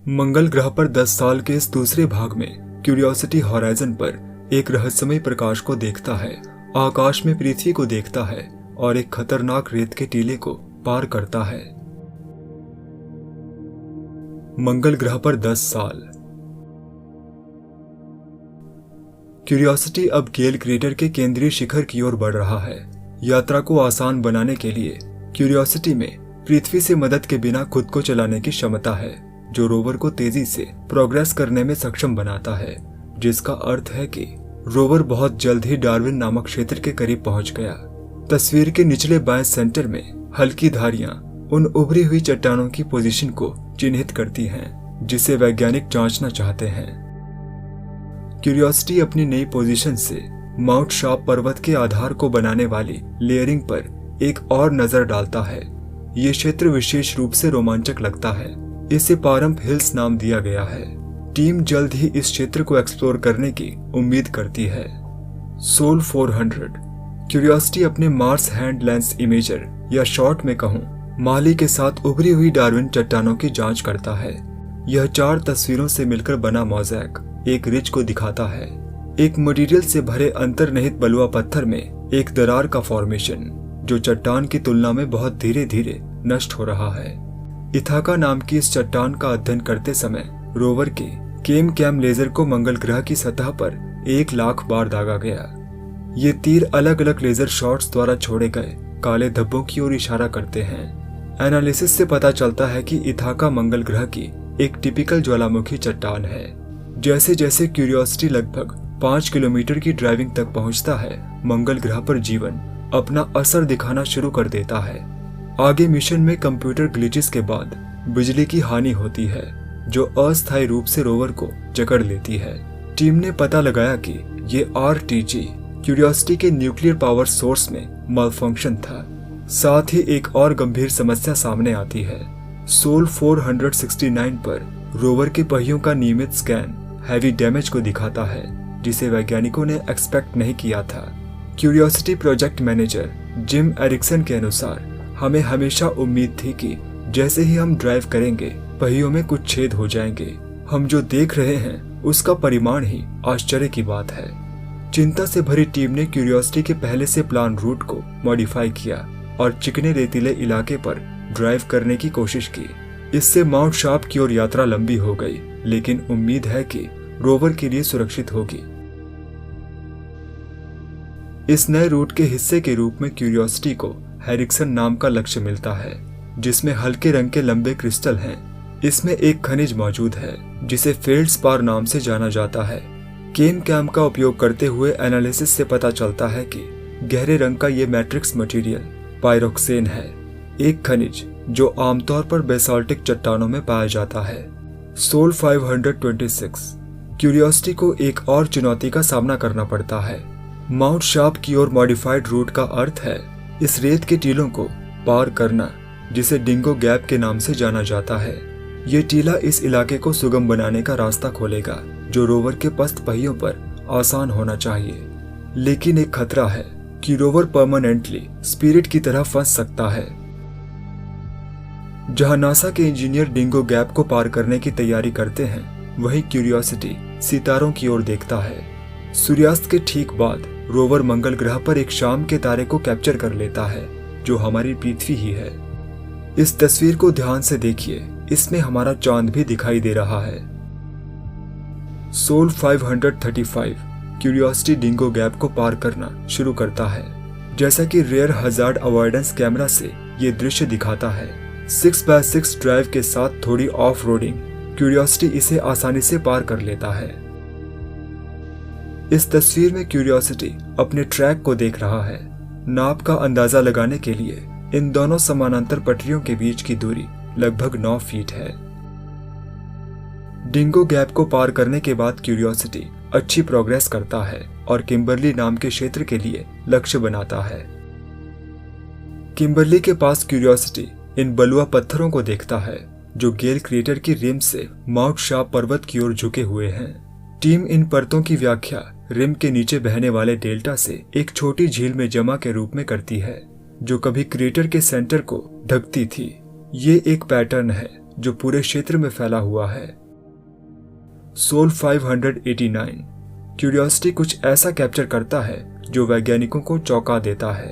मंगल ग्रह पर 10 साल के इस दूसरे भाग में क्यूरियोसिटी हॉराइजन पर एक रहस्यमय प्रकाश को देखता है, आकाश में पृथ्वी को देखता है और एक खतरनाक रेत के टीले को पार करता है। मंगल ग्रह पर 10 साल। क्यूरियोसिटी अब गेल क्रेटर के केंद्रीय शिखर की ओर बढ़ रहा है। यात्रा को आसान बनाने के लिए क्यूरियोसिटी में पृथ्वी से मदद के बिना खुद को चलाने की क्षमता है, जो रोवर को तेजी से प्रोग्रेस करने में सक्षम बनाता है, जिसका अर्थ है कि रोवर बहुत जल्द ही डार्विन नामक क्षेत्र के करीब पहुंच गया। तस्वीर के निचले बाएं सेंटर में हल्की धारियां उन उभरी हुई चट्टानों की पोजीशन को चिन्हित करती हैं, जिसे वैज्ञानिक जांचना चाहते हैं। क्यूरियोसिटी अपनी नई पोजीशन से माउंट शार्प पर्वत के आधार को बनाने वाली लेयरिंग पर एक और नजर डालता है। ये क्षेत्र विशेष रूप से रोमांचक लगता है। इसे पारंप हिल्स नाम दिया गया है। टीम जल्द ही इस क्षेत्र को एक्सप्लोर करने की उम्मीद करती है। सोल 400। क्यूरियोसिटी अपने मार्स हैंड लेंस इमेजर या शॉट में कहूं माली के साथ उभरी हुई डार्विन चट्टानों की जांच करता है। यह 4 तस्वीरों से मिलकर बना मोज़ेक एक रिज को दिखाता है, एक मटेरियल से भरे अंतर्निहित बलुआ पत्थर में एक दरार का फॉर्मेशन, जो चट्टान की तुलना में बहुत धीरे धीरे नष्ट हो रहा है। इथाका नाम की इस चट्टान का अध्ययन करते समय रोवर के केम कैम लेजर को मंगल ग्रह की सतह पर 1 लाख बार दागा गया। ये तीर अलग अलग लेजर शॉट्स द्वारा छोड़े गए काले धब्बों की ओर इशारा करते हैं। एनालिसिस से पता चलता है कि इथाका मंगल ग्रह की एक टिपिकल ज्वालामुखी चट्टान है। जैसे जैसे क्यूरियोसिटी लगभग 5 किलोमीटर की ड्राइविंग तक पहुंचता है, मंगल ग्रह पर जीवन अपना असर दिखाना शुरू कर देता है। आगे मिशन में कंप्यूटर ग्लिचेस के बाद बिजली की हानि होती है, जो अस्थायी रूप से रोवर को जकड़ लेती है। टीम ने पता लगाया कि ये RTG क्यूरियोसिटी के न्यूक्लियर पावर सोर्स में मलफंक्शन था। साथ ही एक और गंभीर समस्या सामने आती है। सोल 469 पर रोवर के पहियों का नियमित स्कैन हैवी डैमेज को दिखाता है, जिसे वैज्ञानिकों ने एक्सपेक्ट नहीं किया था। Curiosity project manager Jim Erickson के अनुसार हमें हमेशा उम्मीद थी कि जैसे ही हम ड्राइव करेंगे पहियों में कुछ छेद हो जाएंगे। हम जो देख रहे हैं उसका परिमाण ही आश्चर्य की बात है। चिंता से भरी टीम ने क्यूरियोसिटी के पहले से प्लान रूट को मॉडिफाई किया और चिकने रेतीले इलाके पर ड्राइव करने की कोशिश की। इससे माउंट शार्प की ओर यात्रा लंबी हो गई, लेकिन उम्मीद है कि रोवर के लिए सुरक्षित होगी। इस नए रूट के हिस्से के रूप में क्यूरियोसिटी को हैरिक्सन नाम का लक्ष्य मिलता है, जिसमें हल्के रंग के लंबे क्रिस्टल हैं। इसमें एक खनिज मौजूद है जिसे फेल्ड्स्पार नाम से जाना जाता है। केम कैम का उपयोग करते हुए एनालिसिस से पता चलता है कि गहरे रंग का ये मैट्रिक्स मटेरियल पायरोक्सेन है, एक खनिज जो आमतौर पर बेसाल्टिक चट्टानों में पाया जाता है। सोल 526। क्यूरियोसिटी को एक और चुनौती का सामना करना पड़ता है। माउंट शार्प की ओर मॉडिफाइड रूट का अर्थ है इस रेत के टीलों को पार करना, जिसे डिंगो गैप के नाम से जाना जाता है। ये टीला इस इलाके को सुगम बनाने का रास्ता खोलेगा, जो रोवर के पस्त पहियों पर आसान होना चाहिए। लेकिन एक खतरा है कि रोवर परमानेंटली स्पिरिट की तरह फंस सकता है। जहां नासा के इंजीनियर डिंगो गैप को पार करने की तैयारी करते हैं, वहीं क्यूरियोसिटी सितारों की ओर देखता है। सूर्यास्त के ठीक बाद रोवर मंगल ग्रह पर एक शाम के तारे को कैप्चर कर लेता है, जो हमारी पृथ्वी ही है। इस तस्वीर को ध्यान से देखिए, इसमें हमारा चांद भी दिखाई दे रहा है। सोल 535। क्यूरियोसिटी डिंगो गैप को पार करना शुरू करता है। जैसा कि रेयर हजार्ड अवॉइडेंस कैमरा से ये दृश्य दिखाता है। 6x6 ड्राइव के साथ थोड़ी ऑफ रोडिंग क्यूरियोसिटी इसे आसानी से पार कर लेता है। इस तस्वीर में क्यूरियोसिटी अपने ट्रैक को देख रहा है। नाप का अंदाजा लगाने के लिए इन दोनों समानांतर पटरियों के बीच की दूरी लगभग 9 फीट है। डिंगो गैप को पार करने के बाद क्यूरियोसिटी अच्छी प्रोग्रेस करता है और किम्बरली नाम के क्षेत्र के लिए लक्ष्य बनाता है। किम्बरली के पास क्यूरियोसिटी इन बलुआ पत्थरों को देखता है, जो गेल क्रेटर की रिम से माउंट शार्प पर्वत की ओर झुके हुए हैं। टीम इन परतों की व्याख्या रिम के नीचे बहने वाले डेल्टा से एक छोटी झील में जमा के रूप में करती है, जो कभी क्रेटर के सेंटर को ढकती थी। ये एक पैटर्न है जो पूरे क्षेत्र में फैला हुआ है। सोल 589 क्यूरियोसिटी कुछ ऐसा कैप्चर करता है जो वैज्ञानिकों को चौंका देता है।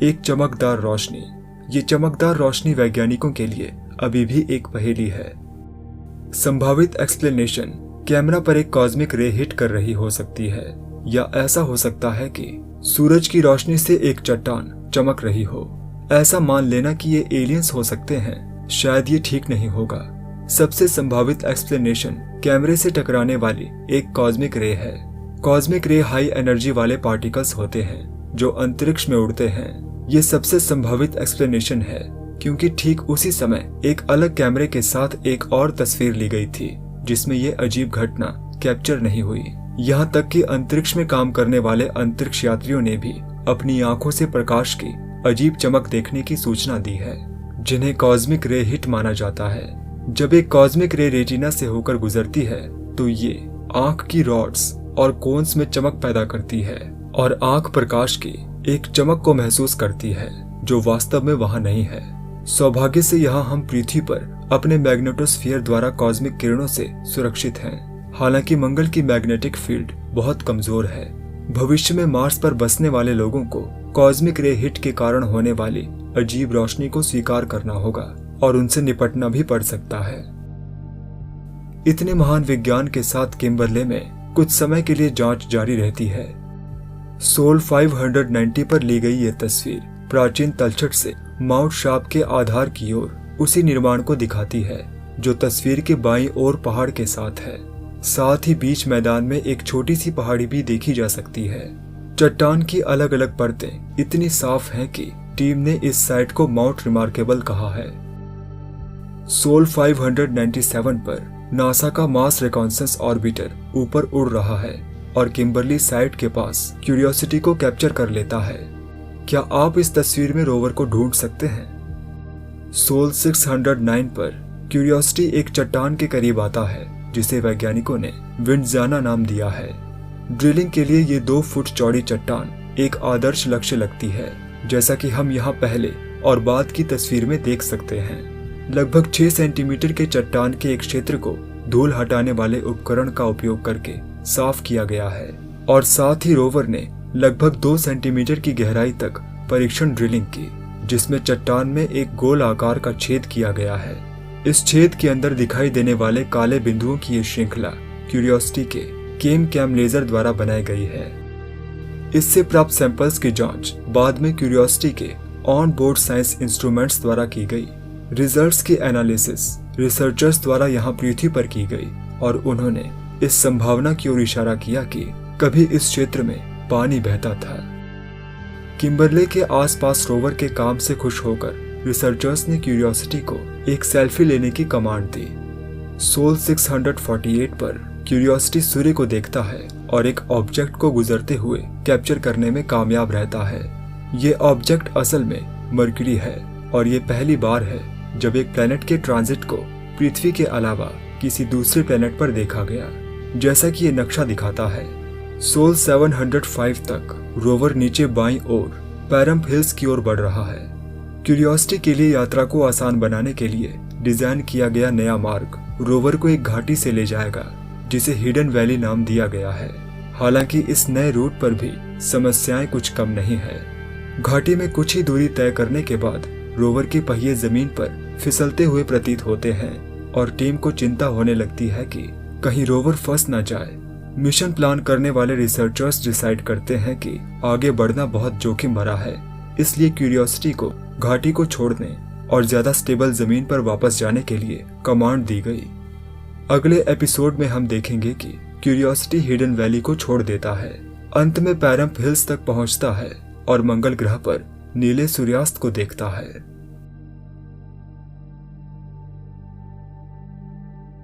एक चमकदार रोशनी। ये चमकदार रोशनी वैज्ञानिकों के लिए अभी भी एक पहेली है। संभावित एक्सप्लेनेशन कैमरा पर एक कॉस्मिक रे हिट कर रही हो सकती है, या ऐसा हो सकता है कि सूरज की रोशनी से एक चट्टान चमक रही हो। ऐसा मान लेना कि ये एलियंस हो सकते हैं, शायद ये ठीक नहीं होगा। सबसे संभावित एक्सप्लेनेशन कैमरे से टकराने वाली एक कॉस्मिक रे है। कॉस्मिक रे हाई एनर्जी वाले पार्टिकल्स होते हैं जो अंतरिक्ष में उड़ते हैं। ये सबसे संभावित एक्सप्लेनेशन है, क्योंकि ठीक उसी समय एक अलग कैमरे के साथ एक और तस्वीर ली गई थी जिसमें ये अजीब घटना कैप्चर नहीं हुई। यहाँ तक कि अंतरिक्ष में काम करने वाले अंतरिक्ष यात्रियों ने भी अपनी आंखों से प्रकाश की अजीब चमक देखने की सूचना दी है, जिन्हें कॉस्मिक रे हिट माना जाता है। जब एक कॉस्मिक रे रेटिना से होकर गुजरती है तो ये आंख की रॉड्स और कोन्स में चमक पैदा करती है और आंख प्रकाश की एक चमक को महसूस करती है जो वास्तव में वहां नहीं है। सौभाग्य से यहाँ हम पृथ्वी पर अपने मैग्नेटोस्फीयर द्वारा कॉस्मिक किरणों से सुरक्षित हैं। हालांकि मंगल की मैग्नेटिक फील्ड बहुत कमजोर है। भविष्य में मार्स पर बसने वाले लोगों को कॉस्मिक रे हिट के कारण होने वाली अजीब रोशनी को स्वीकार करना होगा और उनसे निपटना भी पड़ सकता है। इतने महान विज्ञान के साथ किम्बरले में कुछ समय के लिए जांच जारी रहती है। सोल 590 पर ली गई ये तस्वीर प्राचीन तलछट से माउंट शार्प के आधार की ओर उसी निर्माण को दिखाती है जो तस्वीर के बाईं ओर पहाड़ के साथ है। साथ ही बीच मैदान में एक छोटी सी पहाड़ी भी देखी जा सकती है। चट्टान की अलग अलग परतें इतनी साफ हैं कि टीम ने इस साइट को माउंट रिमार्केबल कहा है। सोल 597 पर नासा का मार्स रिकॉन्नेसेंस ऑर्बिटर ऊपर उड़ रहा है और किम्बरली साइट के पास क्यूरियोसिटी को कैप्चर कर लेता है। क्या आप इस तस्वीर में रोवर को ढूंढ सकते हैं? सोल 609 पर क्यूरियोसिटी एक चट्टान के करीब आता है जिसे वैज्ञानिकों ने विंडजाना नाम दिया है। ड्रिलिंग के लिए ये 2 फुट चौड़ी चट्टान एक आदर्श लक्ष्य लगती है, जैसा कि हम यहाँ पहले और बाद की तस्वीर में देख सकते हैं। लगभग 6 सेंटीमीटर के चट्टान के एक क्षेत्र को धूल हटाने वाले उपकरण का उपयोग करके साफ किया गया है और साथ ही रोवर ने लगभग 2 सेंटीमीटर की गहराई तक परीक्षण ड्रिलिंग की, जिसमें चट्टान में एक गोल आकार का छेद किया गया है। इस छेद के अंदर दिखाई देने वाले काले बिंदुओं की ये श्रृंखला क्यूरियोसिटी के केम कैम लेजर द्वारा बनाई गई है। इससे प्राप्त सैंपल्स की जांच बाद में क्यूरियोसिटी के ऑन बोर्ड साइंस इंस्ट्रूमेंट्स द्वारा की गई। रिजल्ट्स की एनालिसिस रिसर्चर्स द्वारा यहाँ पृथ्वी पर की गई और उन्होंने इस संभावना की ओर इशारा किया कि कभी इस क्षेत्र में पानी बहता था। किम्बरले के आसपास रोवर के काम से खुश होकर रिसर्चर्स ने क्यूरियोसिटी को एक सेल्फी लेने की कमांड दी। सोल 648 पर क्यूरियोसिटी सूर्य को देखता है और एक ऑब्जेक्ट को गुजरते हुए कैप्चर करने में कामयाब रहता है। ये ऑब्जेक्ट असल में मरकरी है और ये पहली बार है जब एक प्लेनेट के ट्रांजिट को पृथ्वी के अलावा किसी दूसरे प्लेनेट पर देखा गया, जैसा कि ये नक्शा दिखाता है। सोल 705 तक रोवर नीचे बाईं ओर पैरम्प हिल्स की ओर बढ़ रहा है। क्यूरियोसिटी के लिए यात्रा को आसान बनाने के लिए डिजाइन किया गया नया मार्ग रोवर को एक घाटी से ले जाएगा जिसे हिडन वैली नाम दिया गया है। हालांकि इस नए रूट पर भी समस्याएं कुछ कम नहीं है। घाटी में कुछ ही दूरी तय करने के बाद रोवर के पहिए जमीन पर फिसलते हुए प्रतीत होते हैं और टीम को चिंता होने लगती है कि कहीं रोवर फंस न जाए। मिशन प्लान करने वाले रिसर्चर्स डिसाइड करते हैं कि आगे बढ़ना बहुत जोखिम भरा है, इसलिए क्यूरियोसिटी को घाटी को छोड़ने और ज्यादा स्टेबल जमीन पर वापस जाने के लिए कमांड दी गई। अगले एपिसोड में हम देखेंगे कि क्यूरियोसिटी हिडन वैली को छोड़ देता है, अंत में पैरम्प हिल्स तक पहुंचता है और मंगल ग्रह पर नीले सूर्यास्त को देखता है।